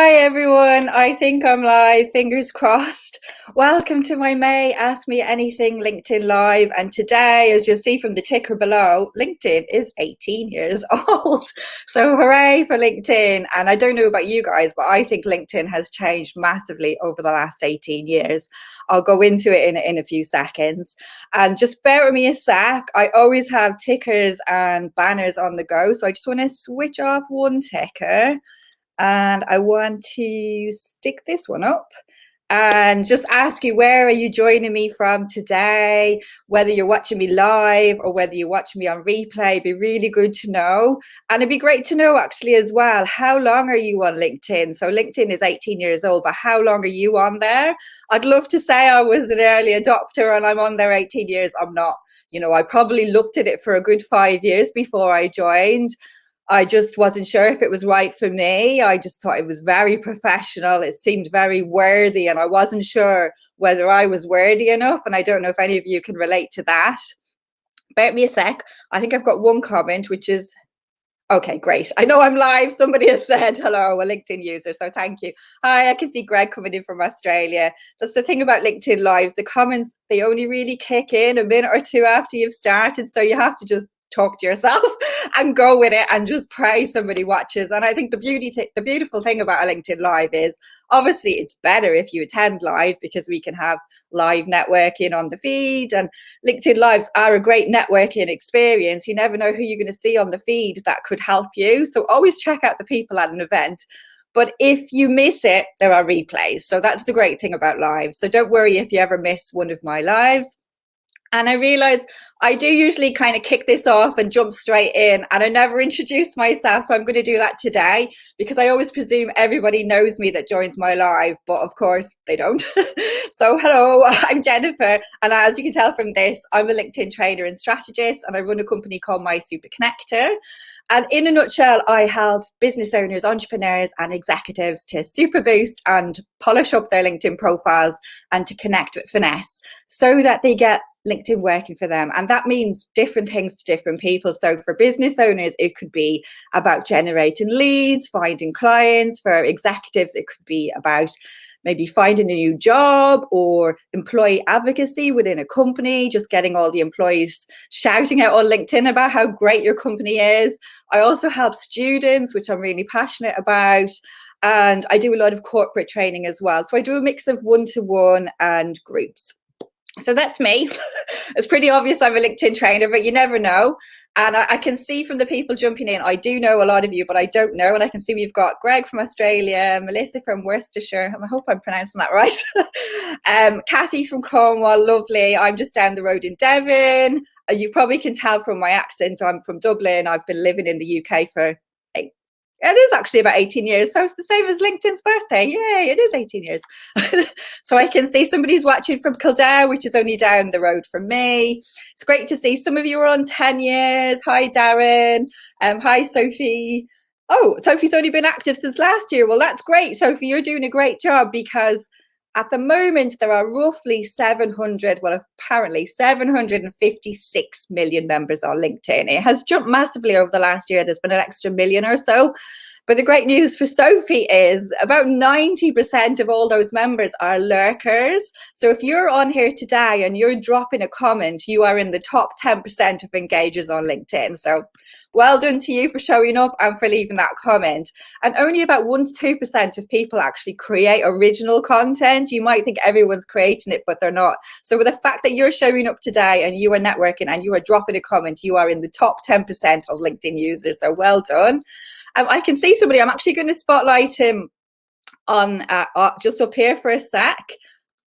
Hi everyone, I think I'm live, fingers crossed. Welcome to my May Ask Me Anything LinkedIn Live. And today, as you'll see from the ticker below, LinkedIn is 18 years old. So hooray for LinkedIn. And I don't know about you guys, but I think LinkedIn has changed massively over the last 18 years. I'll go into it in a few seconds. And just bear with me a sec. I always have tickers and banners on the go. So I just want to switch off one ticker. And I want to stick this one up and just ask you, where are you joining me from today? Whether you're watching me live or whether you're watching me on replay, it'd be really good to know. And it'd be great to know actually as well, how long are you on LinkedIn? So LinkedIn is 18 years old, but how long are you on there? I'd love to say I was an early adopter and I'm on there 18 years. I'm not. I probably looked at it for a good 5 years before I joined. I just wasn't sure if it was right for me. I just thought it was very professional. It seemed very worthy, and I wasn't sure whether I was worthy enough. And I don't know if any of you can relate to that. Bear me a sec. I think I've got one comment, which is, okay, great. I know I'm live. Somebody has said hello, a LinkedIn user, so thank you. Hi, I can see Greg coming in from Australia. That's the thing about LinkedIn Lives. The comments, they only really kick in a minute or two after you've started, so you have to just talk to yourself and go with it and just pray somebody watches. And I think the beautiful thing about a LinkedIn Live is obviously it's better if you attend live because we can have live networking on the feed, and LinkedIn Lives are a great networking experience. You never know who you're going to see on the feed that could help you. So always check out the people at an event. But if you miss it, there are replays. So that's the great thing about lives. So don't worry if you ever miss one of my lives. And I realize I do usually kind of kick this off and jump straight in, and I never introduce myself. So I'm going to do that today because I always presume everybody knows me that joins my live, but of course they don't. So hello, I'm Jennifer. And as you can tell from this, I'm a LinkedIn trainer and strategist, and I run a company called My Super Connector. And in a nutshell, I help business owners, entrepreneurs, and executives to super boost and polish up their LinkedIn profiles and to connect with finesse so that they get LinkedIn working for them. And that means different things to different people. So for business owners, it could be about generating leads, finding clients. For executives, it could be about maybe finding a new job or employee advocacy within a company, just getting all the employees shouting out on LinkedIn about how great your company is. I also help students, which I'm really passionate about. And I do a lot of corporate training as well. So I do a mix of one-to-one and groups. So that's me. It's pretty obvious I'm a LinkedIn trainer, but you never know. And I can see from the people jumping in, I do know a lot of you, but I don't know. And I can see we've got Greg from Australia, Melissa from Worcestershire. I hope I'm pronouncing that right. Kathy from Cornwall, lovely. I'm just down the road in Devon. You probably can tell from my accent, I'm from Dublin. I've been living in the UK for it is actually about 18 years. So it's the same as LinkedIn's birthday. Yay, it is 18 years. So I can see somebody's watching from Kildare, which is only down the road from me. It's great to see some of you are on 10 years. Hi, Darren. Hi, Sophie. Oh, Sophie's only been active since last year. Well, that's great, Sophie. You're doing a great job because at the moment, there are roughly 756 million members on LinkedIn. It has jumped massively over the last year. There's been an extra million or so. But the great news for Sophie is about 90% of all those members are lurkers. So if you're on here today and you're dropping a comment, you are in the top 10% of engagers on LinkedIn. So well done to you for showing up and for leaving that comment. And only about 1 to 2% of people actually create original content. You might think everyone's creating it, but they're not. So with the fact that you're showing up today and you are networking and you are dropping a comment, you are in the top 10% of LinkedIn users. So well done. I can see somebody. I'm actually going to spotlight him on just up here for a sec.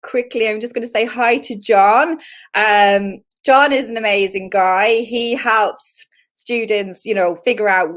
Quickly, I'm just going to say hi to John. John is an amazing guy. He helps students, figure out,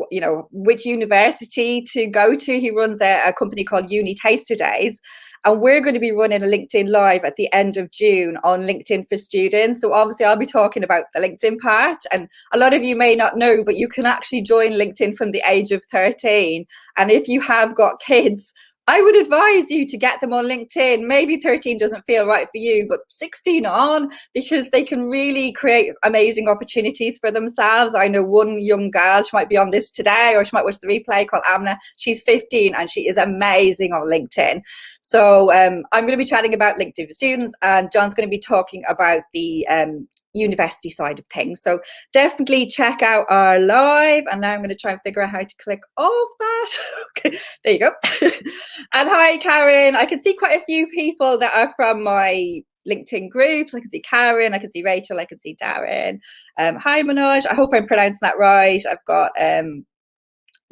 which university to go to. He runs a company called Uni Taster Days. And we're going to be running a LinkedIn Live at the end of June on LinkedIn for Students. So obviously I'll be talking about the LinkedIn part. And a lot of you may not know, but you can actually join LinkedIn from the age of 13. And if you have got kids I would advise you to get them on LinkedIn. Maybe 13 doesn't feel right for you, but 16 on, because they can really create amazing opportunities for themselves. I know one young girl, she might be on this today or she might watch the replay, called Amna. She's 15 and she is amazing on LinkedIn. So I'm going to be chatting about LinkedIn for students, and John's going to be talking about the university side of things. So definitely check out our live. And now I'm going to try and figure out how to click off that. Okay, there you go. And hi, Karen. I can see quite a few people that are from my LinkedIn groups. I can see Karen, I can see Rachel, I can see Darren. Hi, Manoj. I hope I'm pronouncing that right. I've got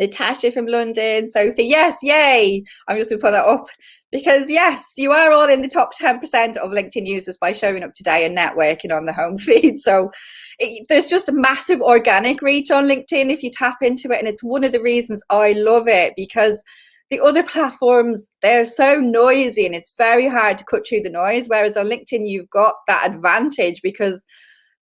Natasha from London, Sophie. Yes, yay. I'm just going to put that up because, yes, you are all in the top 10% of LinkedIn users by showing up today and networking on the home feed. So there's just a massive organic reach on LinkedIn if you tap into it. And it's one of the reasons I love it, because the other platforms, they're so noisy and it's very hard to cut through the noise. Whereas on LinkedIn, you've got that advantage because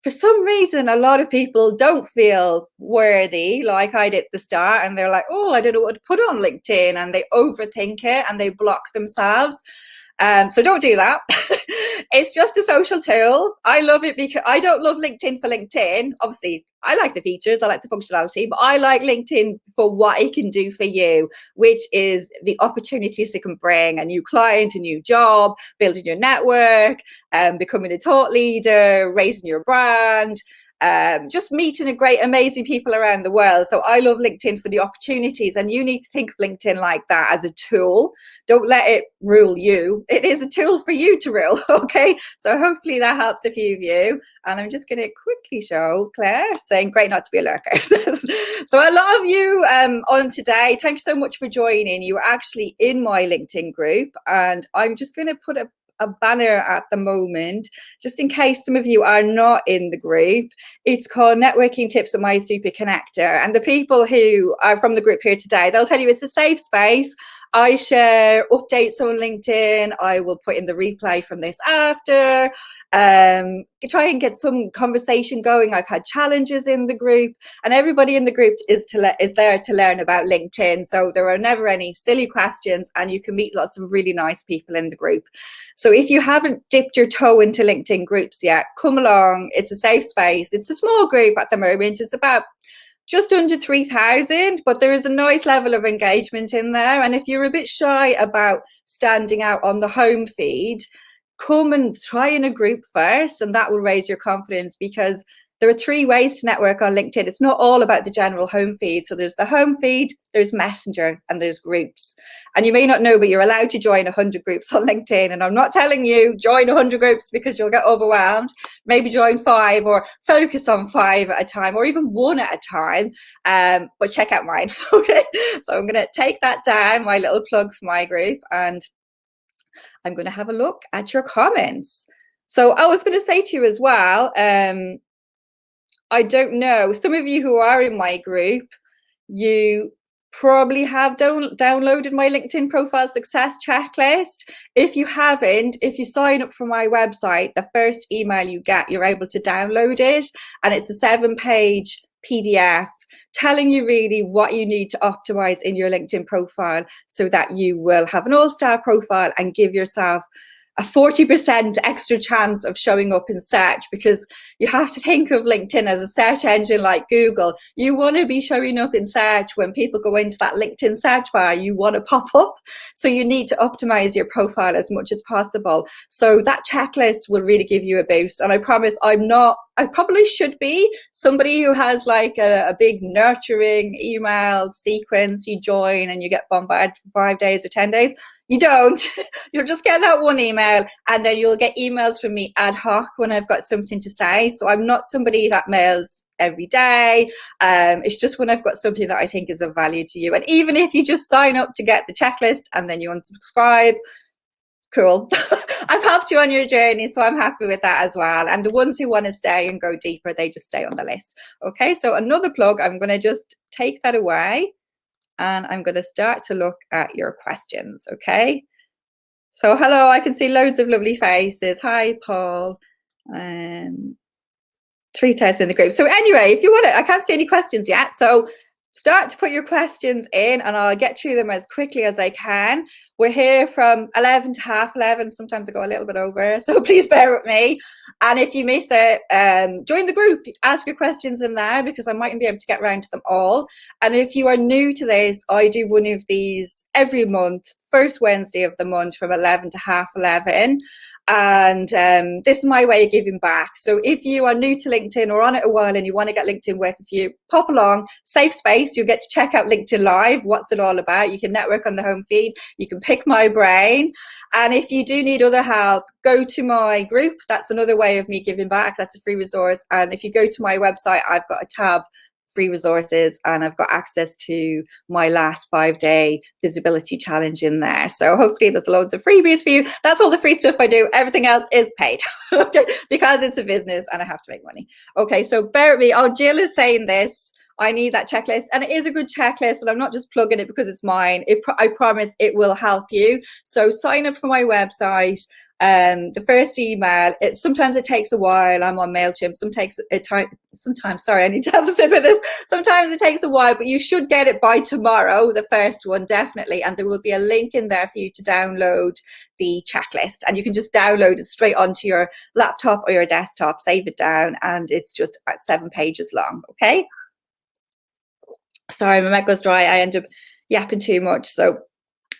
for some reason, a lot of people don't feel worthy like I did at the start, and they're like, oh, I don't know what to put on LinkedIn, and they overthink it and they block themselves. So don't do that. It's just a social tool. I love it because I don't love LinkedIn for LinkedIn. Obviously, I like the features, I like the functionality, but I like LinkedIn for what it can do for you, which is the opportunities it can bring: a new client, a new job, building your network, becoming a thought leader, raising your brand, just meeting a great, amazing people around the world. So I love LinkedIn for the opportunities, and you need to think of LinkedIn like that, as a tool. Don't let it rule you. It is a tool for you to rule. Okay, so hopefully that helps a few of you. And I'm just going to quickly show Claire saying great not to be a lurker. So a lot of you on today, thank you so much for joining. You're actually in my LinkedIn group, and I'm just going to put a banner at the moment, just in case some of you are not in the group. It's called Networking Tips with My Super Connector. And the people who are from the group here today, they'll tell you it's a safe space. I share updates on LinkedIn. I will put in the replay from this after. Try and get some conversation going. I've had challenges in the group, and everybody in the group is there to learn about LinkedIn. So there are never any silly questions, and you can meet lots of really nice people in the group. So if you haven't dipped your toe into LinkedIn groups yet, come along. It's a safe space. It's a small group at the moment. It's about just under 3,000, but there is a nice level of engagement in there. And if you're a bit shy about standing out on the home feed, come and try in a group first, and that will raise your confidence, because there are 3 ways to network on LinkedIn. It's not all about the general home feed. So there's the home feed, there's Messenger, and there's groups. And you may not know, but you're allowed to join 100 groups on LinkedIn. And I'm not telling you join 100 groups because you'll get overwhelmed. Maybe join 5 or focus on 5 at a time, or even 1 at a time. But check out mine. Okay. So I'm going to take that down, my little plug for my group, and I'm going to have a look at your comments. So I was going to say to you as well, I don't know, some of you who are in my group, you probably have downloaded my LinkedIn profile success checklist. If you haven't, if you sign up for my website, the first email you get, you're able to download it, and it's a 7-page PDF telling you really what you need to optimize in your LinkedIn profile so that you will have an all-star profile and give yourself a 40% extra chance of showing up in search, because you have to think of LinkedIn as a search engine like Google. You want to be showing up in search. When people go into that LinkedIn search bar, you want to pop up. So you need to optimize your profile as much as possible. So that checklist will really give you a boost. And I promise I probably should be somebody who has like a big nurturing email sequence. You join and you get bombarded for 5 days or 10 days. You don't. You'll just get that one email, and then you'll get emails from me ad hoc when I've got something to say. So I'm not somebody that mails every day. It's just when I've got something that I think is of value to you. And even if you just sign up to get the checklist and then you unsubscribe, cool. I've helped you on your journey, so I'm happy with that as well. And the ones who want to stay and go deeper, they just stay on the list. Okay, so another plug, I'm going to just take that away, and I'm going to start to look at your questions. Okay, so hello, I can see loads of lovely faces. Hi, Paul. 3 tests in the group. So anyway, if you want to, I can't see any questions yet, so start to put your questions in and I'll get to them as quickly as I can. We're here from 11 to half 11. Sometimes I go a little bit over, so please bear with me. And if you miss it, join the group, ask your questions in there, because I mightn't be able to get around to them all. And if you are new to this, I do one of these every month, first Wednesday of the month from 11 to half 11. And this is my way of giving back. So if you are new to LinkedIn or on it a while and you want to get LinkedIn working for you, pop along, safe space. You'll get to check out LinkedIn Live. What's it all about? You can network on the home feed. You can pick my brain. And if you do need other help, go to my group. That's another way of me giving back. That's a free resource. And if you go to my website, I've got a tab, free resources, and I've got access to my last 5-day visibility challenge in there. So hopefully there's loads of freebies for you. That's all the free stuff I do. Everything else is paid because it's a business and I have to make money. Okay, so bear with me. Oh, Jill is saying this. I need that checklist, and it is a good checklist, and I'm not just plugging it because it's mine. I promise it will help you. So sign up for my website. The first email, sometimes it takes a while. I'm on MailChimp. Sometimes, sorry, I need to have a sip of this. Sometimes it takes a while, but you should get it by tomorrow, the first one, definitely. And there will be a link in there for you to download the checklist. And you can just download it straight onto your laptop or your desktop, save it down, and it's just about 7 pages long, okay? Sorry, my mouth goes dry. I end up yapping too much. So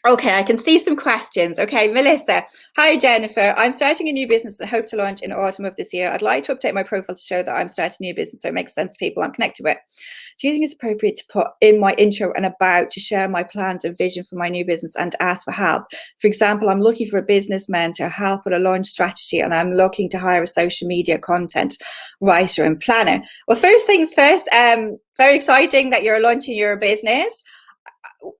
okay, I can see some questions. Okay, Melissa. Hi, Jennifer. I'm starting a new business and hope to launch in autumn of this year. I'd like to update my profile to show that I'm starting a new business so it makes sense to people I'm connected with. Do you think it's appropriate to put in my intro and about to share my plans and vision for my new business and to ask for help? For example, I'm looking for a business mentor, help with a launch strategy, and I'm looking to hire a social media content writer and planner. Well, first things first, very exciting that you're launching your business.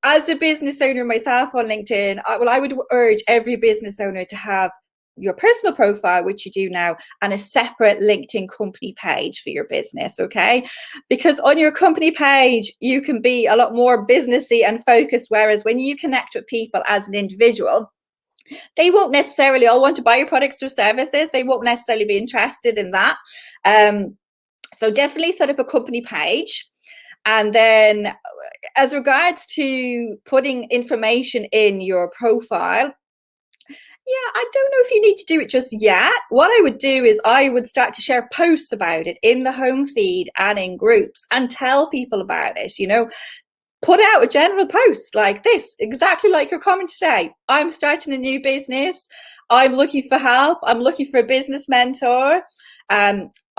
As a business owner myself on LinkedIn, I would urge every business owner to have your personal profile, which you do now, and a separate LinkedIn company page for your business, okay? Because on your company page, you can be a lot more businessy and focused, whereas when you connect with people as an individual, they won't necessarily all want to buy your products or services. They won't necessarily be interested in that. So definitely set up a company page. And then as regards to putting information in your profile, yeah, I don't know if you need to do it just yet. What I would do is I would start to share posts about it in the home feed and in groups and tell people about it, you know. Put out a general post like this, exactly like your comment today. I'm starting a new business. I'm looking for help. I'm looking for a business mentor.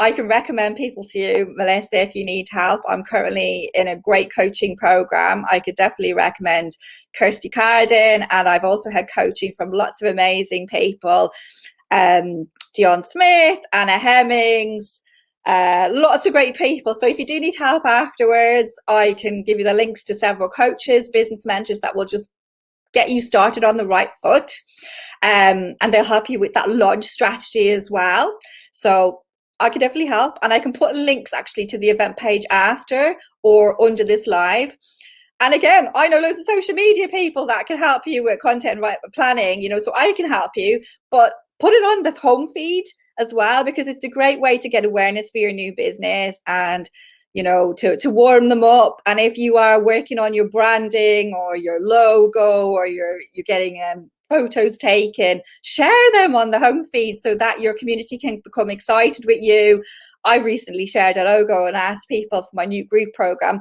I can recommend people to you, Melissa, if you need help. I'm currently in a great coaching program. I could definitely recommend Kirsty Carden, and I've also had coaching from lots of amazing people. Dion Smith, Anna Hemmings, lots of great people. So if you do need help afterwards, I can give you the links to several coaches, business mentors that will just get you started on the right foot. And they'll help you with that launch strategy as well. So I can definitely help, and I can put links actually to the event page after or under this live. And again, I know loads of social media people that can help you with content planning, you know, so I can help you, but put it on the home feed as well, because it's a great way to get awareness for your new business and, you know, to warm them up. And if you are working on your branding or your logo, or you're getting photos taken, share them on the home feed so that your community can become excited with you. I've recently shared a logo and asked people for my new group program,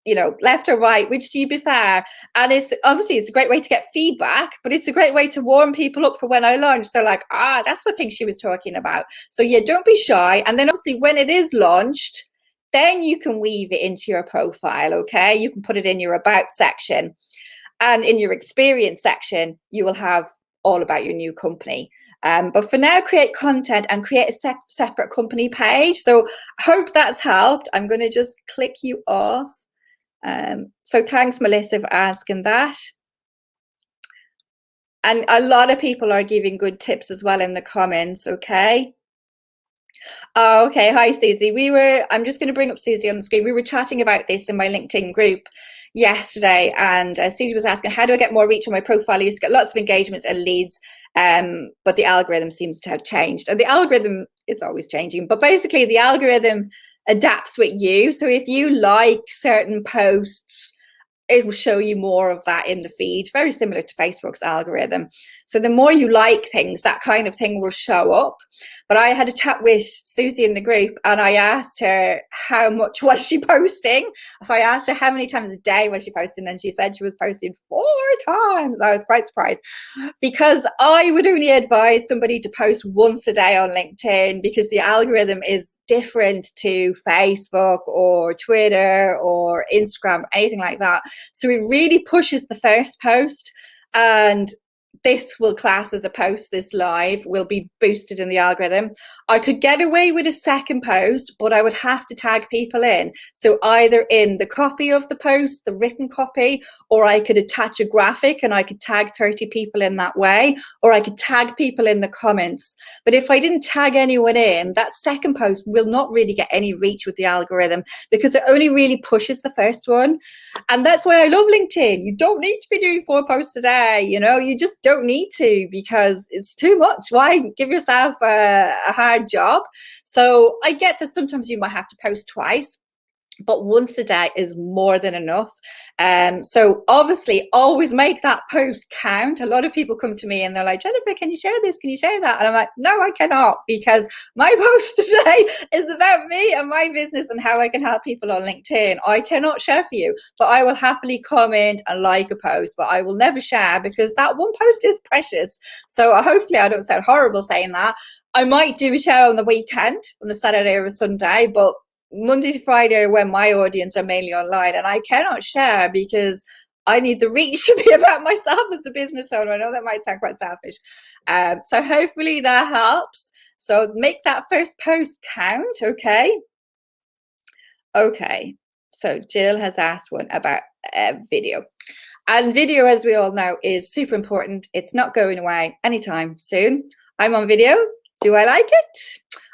you know, left or right, which do you prefer? And it's obviously it's a great way to get feedback, but it's a great way to warm people up for when I launch. They're like, that's the thing she was talking about. So yeah, don't be shy. And then obviously when it is launched, then you can weave it into your profile, okay? You can put it in your about section. And in your experience section, you will have all about your new company. But for now, create content and create a separate company page. So hope that's helped. I'm going to just click you off. So thanks, Melissa, for asking that. And a lot of people are giving good tips as well in the comments, okay? Oh, okay. Hi, Susie. I'm just going to bring up Susie on the screen. We were chatting about this in my LinkedIn group yesterday, and Susie was asking, how do I get more reach on my profile? I used to get lots of engagement and leads, but the algorithm seems to have changed. And the algorithm is always changing, but basically the algorithm adapts with you. So if you like certain posts it will show you more of that in the feed, very similar to Facebook's algorithm. So the more you like things, that kind of thing will show up. But I had a chat with Susie in the group, and I asked her how much was she posting. So I asked her how many times a day was she posting, and she said she was posting 4 times. I was quite surprised, because I would only advise somebody to post once a day on LinkedIn, because the algorithm is different to Facebook or Twitter or Instagram, anything like that. So it really pushes the first post, and this will class as a post. This live will be boosted in the algorithm. I could get away with a second post, but I would have to tag people in. So either in the copy of the post, the written copy, or I could attach a graphic and I could tag 30 people in that way, or I could tag people in the comments. But if I didn't tag anyone in, that second post will not really get any reach with the algorithm, because it only really pushes the first one. And that's why I love LinkedIn. You don't need to be doing 4 posts a day. You just don't need to, because it's too much. Why give yourself a hard job? So I get that sometimes you might have to post twice, but once a day is more than enough. So obviously always make that post count. A lot of people come to me and they're like, Jennifer, can you share this? Can you share that? And I'm like, no, I cannot, because my post today is about me and my business and how I can help people on LinkedIn. I cannot share for you, but I will happily comment and like a post, but I will never share, because that one post is precious. So hopefully I don't sound horrible saying that. I might do a share on the weekend, on the Saturday or a Sunday, but Monday to Friday, when my audience are mainly online, and I cannot share because I need the reach to be about myself as a business owner. I know that might sound quite selfish. So hopefully that helps. So make that first post count, okay? Okay, so Jill has asked one about video. And video, as we all know, is super important. It's not going away anytime soon. I'm on video. Do I like it?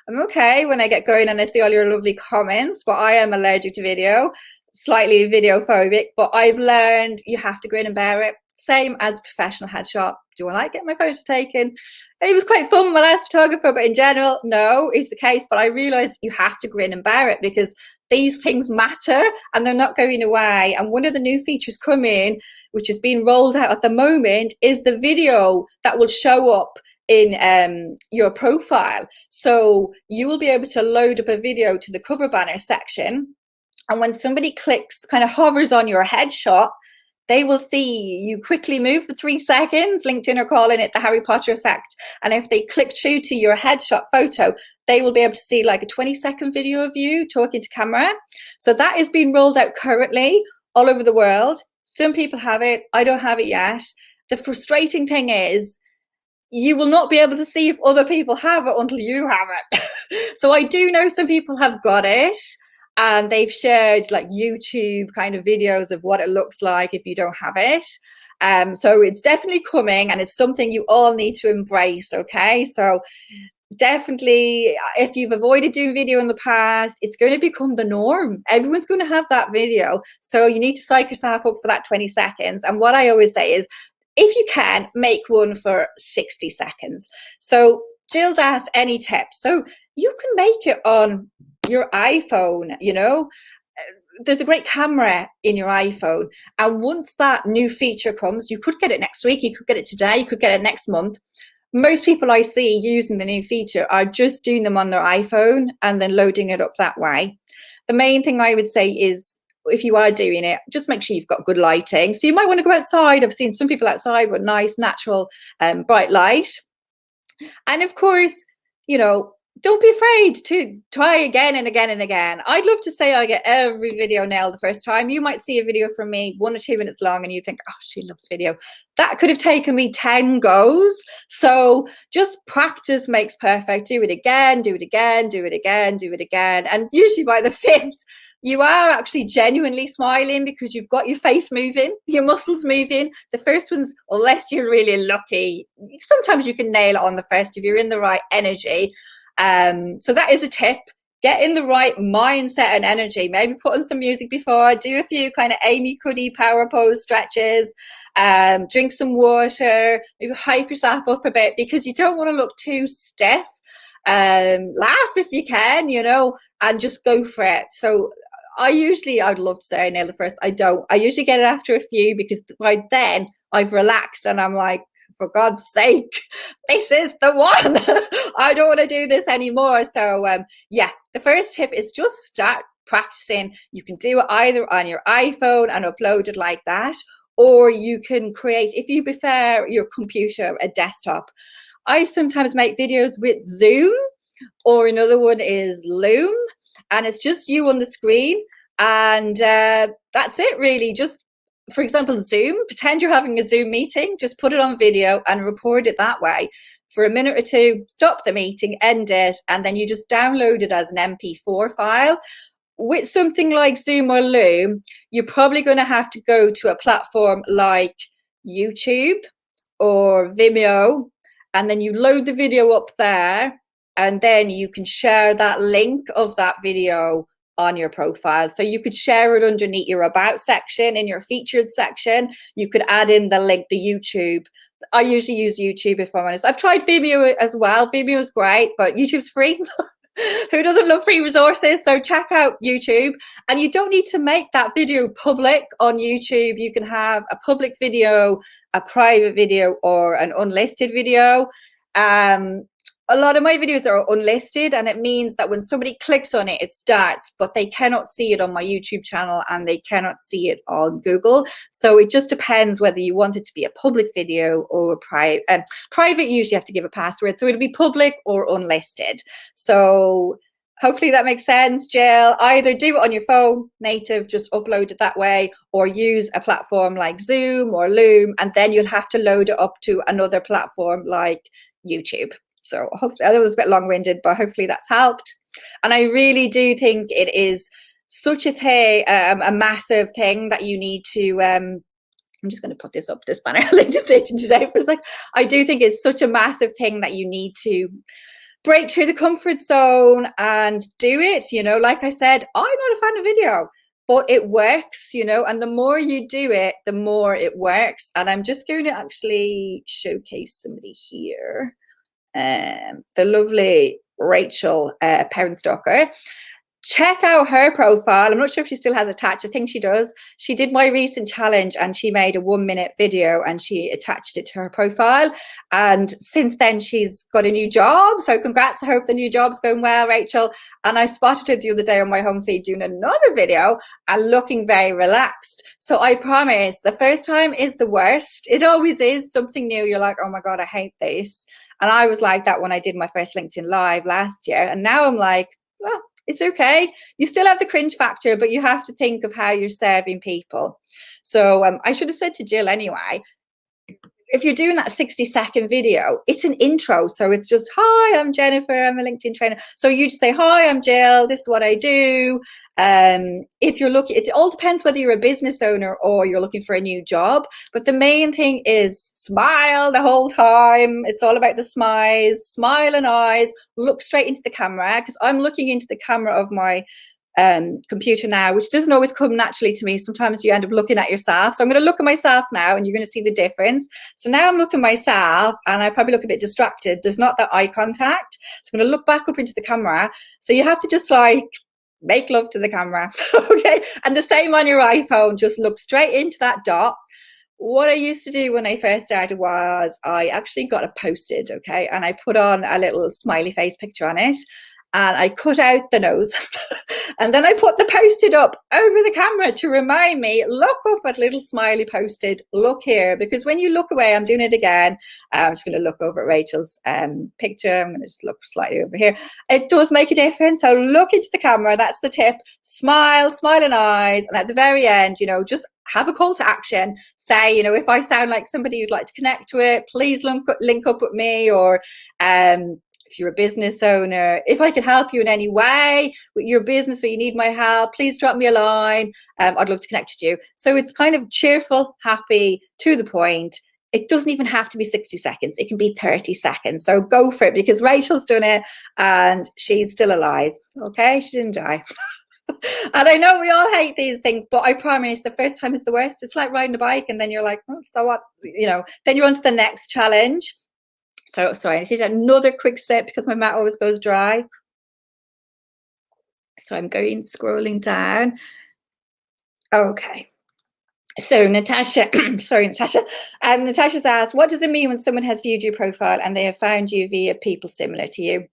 I'm okay when I get going and I see all your lovely comments, but I am allergic to video, slightly video phobic, but I've learned you have to grin and bear it. Same as professional headshot. Do I like getting my photos taken? It was quite fun with my last photographer, but in general, no, it's the case. But I realized you have to grin and bear it, because these things matter and they're not going away. And one of the new features coming, which is being rolled out at the moment, is the video that will show up in your profile. So you will be able to load up a video to the cover banner section, and when somebody clicks, kind of hovers on your headshot, they will see you quickly move for 3 seconds. LinkedIn are calling it the Harry Potter effect. And if they click through to your headshot photo, they will be able to see like a 20-second video of you talking to camera. So that is being rolled out currently all over the world. Some people have it. I don't have it yet. The frustrating thing is, you will not be able to see if other people have it until you have it. So I do know some people have got it, and they've shared like YouTube kind of videos of what it looks like if you don't have it. So it's definitely coming, and it's something you all need to embrace, okay? So definitely, if you've avoided doing video in the past, it's going to become the norm. Everyone's going to have that video. So you need to psych yourself up for that 20 seconds. And what I always say is, if you can, make one for 60 seconds. So Jill's asked any tips. So you can make it on your iPhone, there's a great camera in your iPhone. And once that new feature comes, you could get it next week, you could get it today, you could get it next month. Most people I see using the new feature are just doing them on their iPhone and then loading it up that way. The main thing I would say is, if you are doing it, just make sure you've got good lighting. So you might want to go outside. I've seen some people outside with nice, natural, bright light. And of course, don't be afraid to try again and again and again. I'd love to say I get every video nailed the first time. You might see a video from me 1 or 2 minutes long and you think, oh, she loves video. That could have taken me 10 goes. So just practice makes perfect. Do it again, do it again, do it again, do it again. And usually by the 5th, you are actually genuinely smiling, because you've got your face moving, your muscles moving. The first ones, unless you're really lucky, sometimes you can nail it on the first if you're in the right energy. So that is a tip. Get in the right mindset and energy. Maybe put on some music before. Do a few kind of Amy Cuddy power pose stretches. Drink some water. Maybe hype yourself up a bit, because you don't want to look too stiff. Laugh if you can, and just go for it. So I'd love to say I nailed it first. I don't. I usually get it after a few because by then I've relaxed and I'm like, for God's sake, this is the one. I don't want to do this anymore. So yeah, the first tip is just start practicing. You can do it either on your iPhone and upload it like that, or you can create, if you prefer your computer, a desktop. I sometimes make videos with Zoom, or another one is Loom, and it's just you on the screen, and that's it really. Just, for example, Zoom, pretend you're having a Zoom meeting, just put it on video and record it that way for a minute or two, stop the meeting, end it, and then you just download it as an MP4 file. With something like Zoom or Loom, you're probably going to have to go to a platform like YouTube or Vimeo, and then you load the video up there, and then you can share that link of that video on your profile. So you could share it underneath your about section, in your featured section. You could add in the link, the YouTube. I usually use YouTube, if I'm honest. I've tried Vimeo as well. Vimeo is great, but YouTube's free. Who doesn't love free resources? So check out YouTube, and you don't need to make that video public on YouTube. You can have a public video, a private video, or an unlisted video. A lot of my videos are unlisted, and it means that when somebody clicks on it, it starts, but they cannot see it on my YouTube channel and they cannot see it on Google. So it just depends whether you want it to be a public video or a private. Private, usually have to give a password, so it'll be public or unlisted. So hopefully that makes sense, Jill. Either do it on your phone, native, just upload it that way, or use a platform like Zoom or Loom, and then you'll have to load it up to another platform like YouTube. So hopefully, I know it was a bit long-winded, but hopefully that's helped. And I really do think it is such a thing, a massive thing that you need to. I'm just going to put this up, this banner, LinkedIn Station today for a sec. I do think it's such a massive thing that you need to break through the comfort zone and do it. You know, like I said, I'm not a fan of video, but it works, you know, and the more you do it, the more it works. And I'm just going to actually showcase somebody here. The lovely Rachel Perrenstalker. Check out her profile. I'm not sure if she still has attached. I think she does. She did my recent challenge and she made a 1-minute video and she attached it to her profile. And since then, she's got a new job. So congrats. I hope the new job's going well, Rachel. And I spotted her the other day on my home feed doing another video and looking very relaxed. So I promise the first time is the worst. It always is something new. You're like, oh my God, I hate this. And I was like that when I did my first LinkedIn Live last year. And now I'm like, well, it's okay. You still have the cringe factor, but you have to think of how you're serving people. So I should have said to Jill anyway, if you're doing that 60-second video, it's an intro. So it's just, hi, I'm Jennifer, I'm a LinkedIn trainer. So you just say, hi, I'm Jill, this is what I do. If you're looking, it all depends whether you're a business owner or you're looking for a new job. But the main thing is smile the whole time. It's all about the smiles, smile and eyes, look straight into the camera, because I'm looking into the camera of my computer now, which doesn't always come naturally to me. Sometimes you end up looking at yourself. So I'm going to look at myself now and you're going to see the difference. So now I'm looking at myself and I probably look a bit distracted. There's not that eye contact. So I'm going to look back up into the camera. So you have to just like make love to the camera. Okay. And the same on your iPhone, just look straight into that dot. What I used to do when I first started was I actually got a Post-it, okay, and I put on a little smiley face picture on it. And I cut out the nose and then I put the Post-it up over the camera to remind me, look up at little smiley Post-it, look here, because when you look away, I'm doing it again. I'm just going to look over at Rachel's picture. I'm going to just look slightly over here. It does make a difference. So look into the camera. That's the tip. Smile, smiling eyes. And at the very end, you know, just have a call to action. Say, you know, if I sound like somebody you'd like to connect with, please link up with me, or if you're a business owner, if I can help you in any way with your business or you need my help, please drop me a line. I'd love to connect with you. So it's kind of cheerful, happy, to the point. It doesn't even have to be 60 seconds. It can be 30 seconds. So go for it, because Rachel's done it and she's still alive. Okay, she didn't die. And I know we all hate these things, but I promise the first time is the worst. It's like riding a bike and then you're like, oh, so what? You know, then you're on to the next challenge. So sorry, I need to take another quick sip because my mouth always goes dry. So I'm going scrolling down. Okay. So Natasha, sorry, Natasha. Natasha's asked, what does it mean when someone has viewed your profile and they have found you via people similar to you?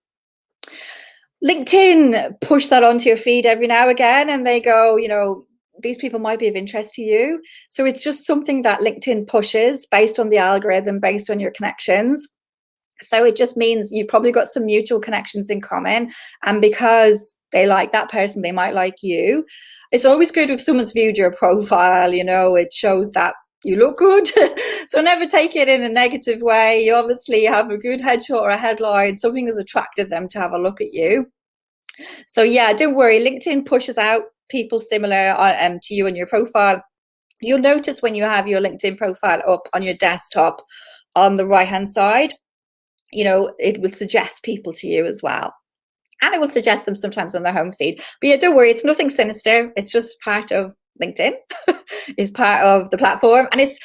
LinkedIn push that onto your feed every now and again, and they go, you know, these people might be of interest to you. So it's just something that LinkedIn pushes based on the algorithm, based on your connections. So it just means you've probably got some mutual connections in common. And because they like that person, they might like you. It's always good if someone's viewed your profile, you know, it shows that you look good. So never take it in a negative way. You obviously have a good headshot or a headline, something has attracted them to have a look at you. So yeah, don't worry, LinkedIn pushes out people similar to you on your profile. You'll notice when you have your LinkedIn profile up on your desktop on the right hand side, you know, it will suggest people to you as well. And it will suggest them sometimes on the home feed. But yeah, don't worry, it's nothing sinister. It's just part of LinkedIn, is part of the platform, and it's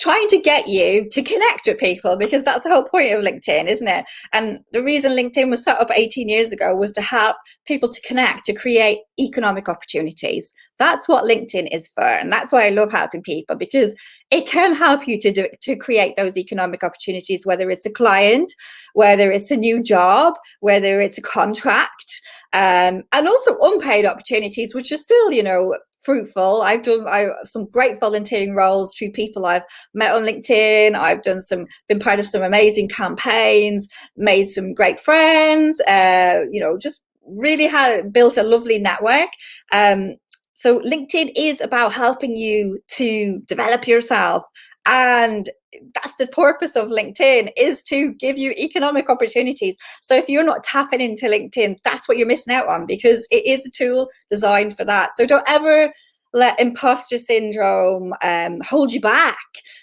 trying to get you to connect with people, because that's the whole point of LinkedIn, isn't it? And the reason LinkedIn was set up 18 years ago was to help people to connect, to create economic opportunities. That's what LinkedIn is for, and that's why I love helping people, because it can help you to create those economic opportunities, whether it's a client, whether it's a new job, whether it's a contract, and also unpaid opportunities, which are still, you know, fruitful. I've done some great volunteering roles through people I've met on LinkedIn. I've been part of some amazing campaigns, made some great friends, you know, just really built a lovely network. So LinkedIn is about helping you to develop yourself, and that's the purpose of LinkedIn, is to give you economic opportunities. So if you're not tapping into LinkedIn, that's what you're missing out on, because it is a tool designed for that. So don't ever let imposter syndrome hold you back,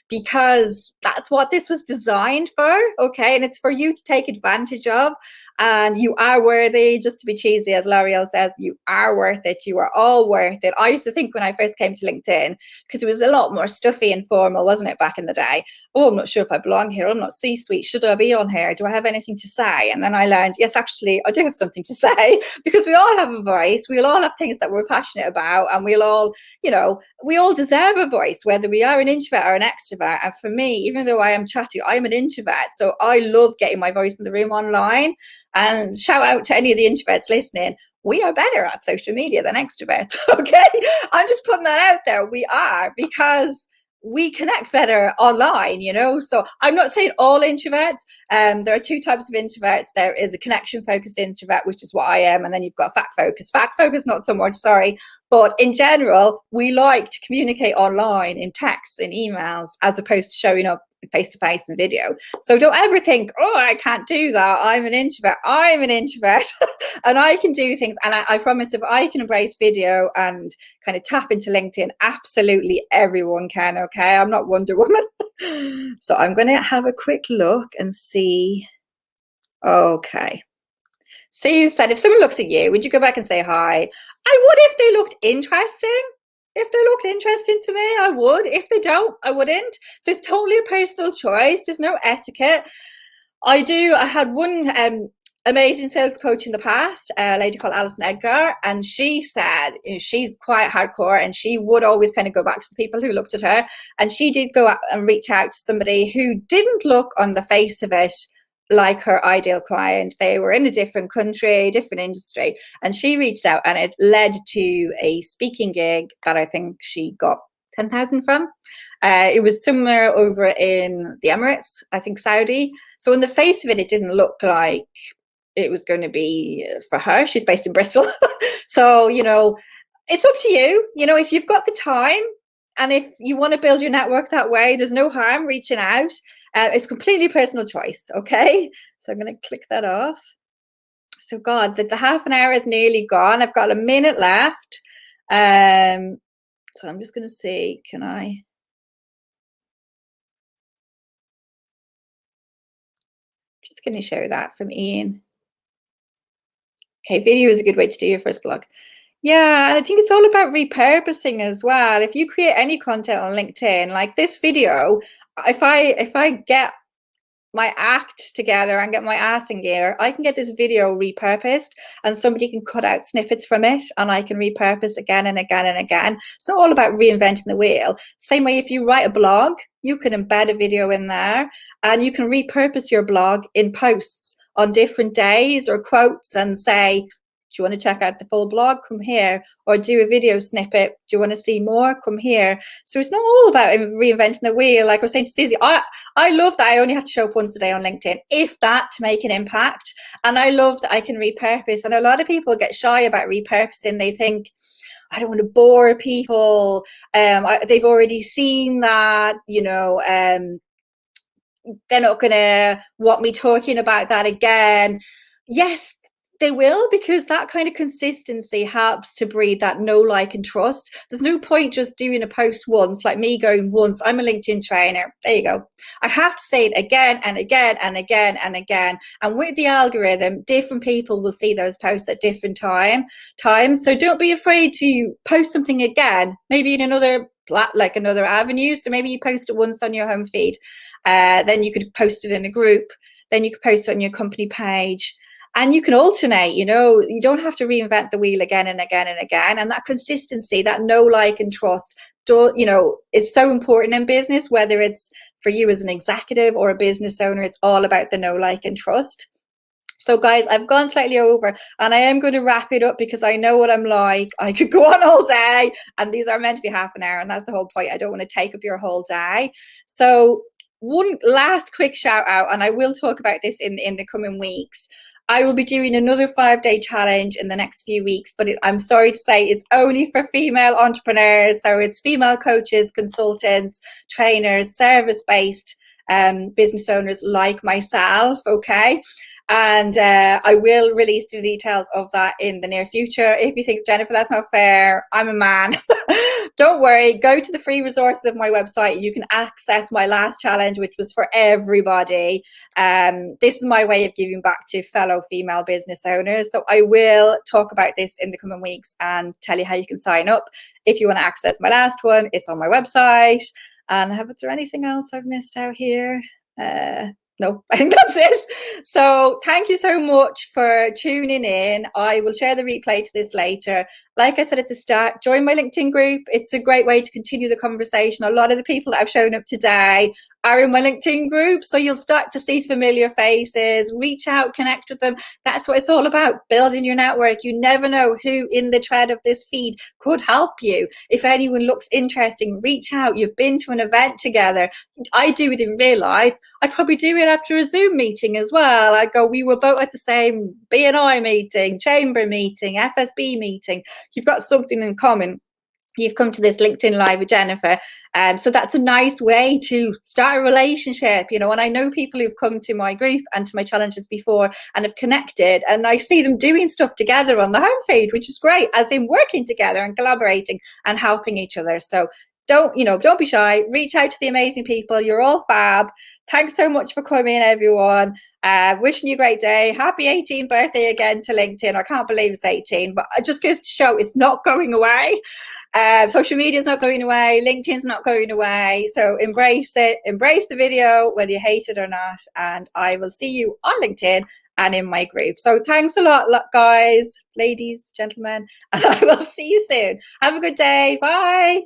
because that's what this was designed for. Okay, and it's for you to take advantage of. And you are worthy, just to be cheesy, as L'Oreal says, you are worth it. You are all worth it. I used to think when I first came to LinkedIn, because it was a lot more stuffy and formal, wasn't it, back in the day? Oh, I'm not sure if I belong here. I'm not C-suite. Should I be on here? Do I have anything to say? And then I learned, yes, actually, I do have something to say, because we all have a voice. We'll all have things that we're passionate about, and we'll all, you know, we all deserve a voice, whether we are an introvert or an extrovert. And for me, even though I am chatty, I'm an introvert. So I love getting my voice in the room online. And shout out to any of the introverts listening. We are better at social media than extroverts. Okay, I'm just putting that out there. We are, because we connect better online, you know. So I'm not saying all introverts. There are two types of introverts. There is a connection focused introvert, which is what I am, and then you've got fact focus not so much, sorry. But in general, we like to communicate online in texts and emails, as opposed to showing up face to face and video. So don't ever think, oh, I can't do that, I'm an introvert. I'm an introvert and I can do things. And I promise, if I can embrace video and kind of tap into LinkedIn, absolutely everyone can. Okay, I'm not Wonder Woman. So I'm going to have a quick look and see. Okay, so you said, if someone looks at you, would you go back and say hi? I would, if they looked interesting. If they looked interesting to me, I would. If they don't, I wouldn't. So it's totally a personal choice. There's no etiquette. I had one amazing sales coach in the past, a lady called Alison Edgar, and she said, you know, she's quite hardcore, and she would always kind of go back to the people who looked at her. And she did go out and reach out to somebody who didn't look on the face of it like her ideal client. They were in a different country, different industry, and she reached out, and it led to a speaking gig that I think she got 10,000 from. It was somewhere over in the Emirates, I think Saudi. So on the face of it, it didn't look like it was going to be for her. She's based in Bristol. So, you know, it's up to you. You know, if you've got the time, and if you want to build your network that way, there's no harm reaching out. It's completely personal choice. Okay, so I'm going to click that off. So God, the half an hour is nearly gone. I've got a minute left. So I'm just going to see, can I? Just going to show that from Ian. Okay, video is a good way to do your first blog. Yeah, I think it's all about repurposing as well. If you create any content on LinkedIn, like this video, if I get my act together and get my ass in gear, I can get this video repurposed and somebody can cut out snippets from it and I can repurpose again and again and again. It's not all about reinventing the wheel. Same way, if you write a blog, you can embed a video in there and you can repurpose your blog in posts on different days or quotes and say, do you want to check out the full blog? Come here. Or do a video snippet. Do you want to see more? Come here. So it's not all about reinventing the wheel. Like I was saying to Susie, I love that I only have to show up once a day on LinkedIn, if that, to make an impact. And I love that I can repurpose. And a lot of people get shy about repurposing. They think, I don't want to bore people. They've already seen that, they're not going to want me talking about that again. Yes, they will, because that kind of consistency helps to breed that know, like, and trust. There's no point just doing a post once, like me going once, I'm a LinkedIn trainer. There you go. I have to say it again and again and again and again. And with the algorithm, different people will see those posts at different times. So don't be afraid to post something again, maybe in another avenue. So maybe you post it once on your home feed, then you could post it in a group, then you could post it on your company page. And you can alternate, you don't have to reinvent the wheel again and again and again. And that consistency, that know, like, and trust, is so important in business, whether it's for you as an executive or a business owner. It's all about the know, like, and trust. So guys, I've gone slightly over and I am going to wrap it up because I know what I'm like. I could go on all day and these are meant to be half an hour, and that's the whole point. I don't want to take up your whole day. So one last quick shout out, and I will talk about this in the coming weeks. I will be doing another 5-day challenge in the next few weeks, but I'm sorry to say it's only for female entrepreneurs. So it's female coaches, consultants, trainers, service-based business owners like myself, okay? And I will release the details of that in the near future. If you think, Jennifer, that's not fair, I'm a man. Don't worry, go to the free resources of my website. You can access my last challenge, which was for everybody. This is my way of giving back to fellow female business owners. So I will talk about this in the coming weeks and tell you how you can sign up. If you want to access my last one, it's on my website. And is there anything else I've missed out here? No, I think that's it. So thank you so much for tuning in. I will share the replay to this later. Like I said at the start, join my LinkedIn group. It's a great way to continue the conversation. A lot of the people that have shown up today are in my LinkedIn group. So you'll start to see familiar faces, reach out, connect with them. That's what it's all about, building your network. You never know who in the thread of this feed could help you. If anyone looks interesting, reach out. You've been to an event together. I do it in real life. I'd probably do it after a Zoom meeting as well. I'd go, we were both at the same BNI meeting, chamber meeting, FSB meeting. You've got something in common. You've come to this LinkedIn Live with Jennifer. So that's a nice way to start a relationship, and I know people who've come to my group and to my challenges before and have connected, and I see them doing stuff together on the home feed, which is great, as in working together and collaborating and helping each other. So don't be shy. Reach out to the amazing people. You're all fab. Thanks so much for coming, everyone. Wishing you a great day. Happy 18th birthday again to LinkedIn. I can't believe it's 18, but it just goes to show it's not going away. Social media is not going away. LinkedIn's not going away. So embrace it. Embrace the video, whether you hate it or not. And I will see you on LinkedIn and in my group. So thanks a lot, guys, ladies, gentlemen. And I will see you soon. Have a good day. Bye.